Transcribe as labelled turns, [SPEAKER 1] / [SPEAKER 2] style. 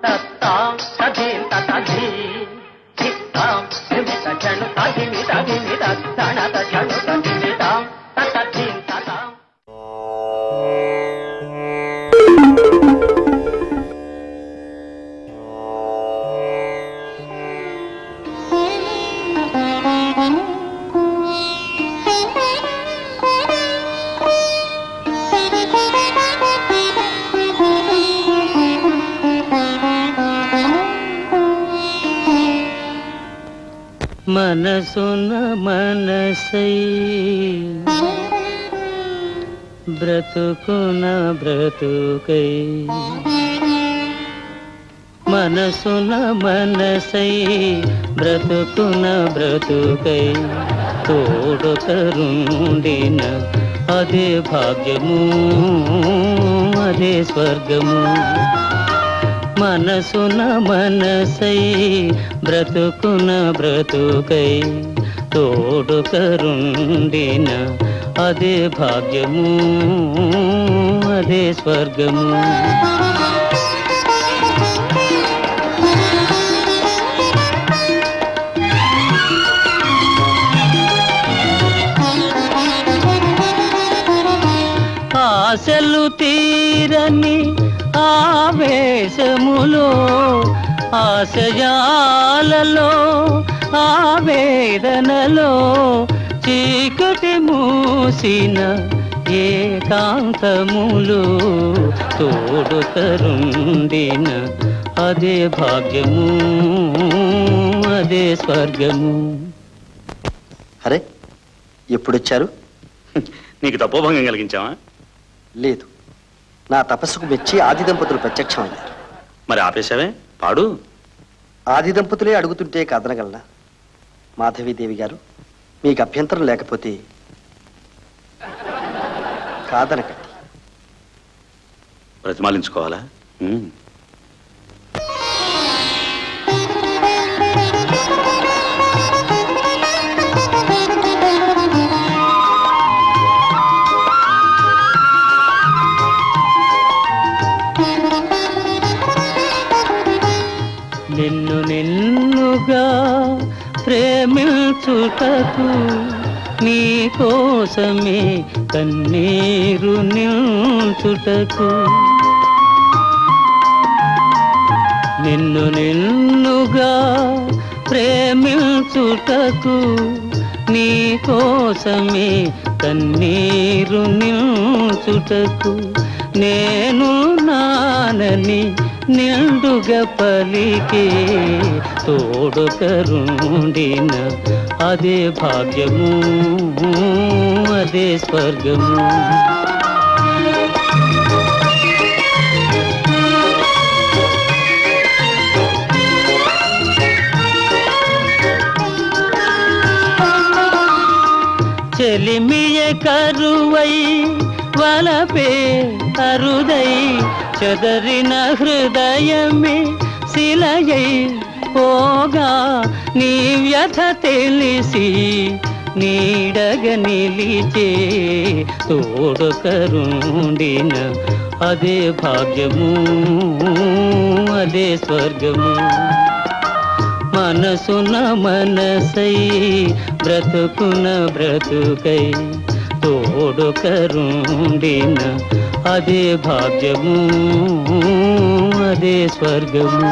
[SPEAKER 1] తత్తాం తధీం తతధీ చిత్తాం ధిమిత ఝణు తధిమిత ధిమిత ధణత ఝణు తధిమితాం తతధీం తతాం.
[SPEAKER 2] మనసున మనసై బ్రతుకున బ్రతుకై మనసున మనసై బ్రతుకున బ్రతుకై తోడుకరుండిన అదే భాగ్యము అదే స్వర్గము. మనసున మనసై బ్రతుకున బ్రతుకై తోడుకరుండిన అదే భాగ్యము అదే స్వర్గము. ఆశలు తీరని ఆవేశములో ఆశయాలలో ఆవేదనలో చీకటి మూసిన ఏకాంతములు తోడుకరుండిన అదే భాగ్యము అదే స్వర్గము.
[SPEAKER 3] అరే ఎప్పుడొచ్చారు?
[SPEAKER 4] నీకు తపోభంగం కలిగించావా?
[SPEAKER 3] లేదు, నా తపస్సుకు మెచ్చి ఆది దంపతులు ప్రత్యక్షమయ్యారు.
[SPEAKER 4] మరి ఆపేశావే, పాడు.
[SPEAKER 3] ఆది దంపతులే అడుగుతుంటే కాదనగలనా? మాధవీదేవి గారు, మీకు అభ్యంతరం లేకపోతే కాదనకండి.
[SPEAKER 4] ప్రతిమాలించుకోవాలా?
[SPEAKER 2] నిన్ను నిన్నుగా ప్రేమించుటకు నీ కోసమే కన్నీరు నిల్చుటకు నిన్ను నిన్నుగా ప్రేమించుటకు నీ కోసమే కన్నీరు నిల్చుటకు నేను నానని నిండుగా పలికే తోడుకరుండిన అదే భాగ్యము అదే స్వర్గము. చెలిమియ కరువై వలపే అరుదై చెదరిన హృదయమే శిలయై పోగా నీ వ్యథ తెలిసి నీడగ నిలిచే తోడుకరుండిన అదే భాగ్యము అదే స్వర్గము. మనసున మనసై బ్రతుకున బ్రతుకై తోడుకరుండిన అదే భాగ్యము అదే స్వర్గము.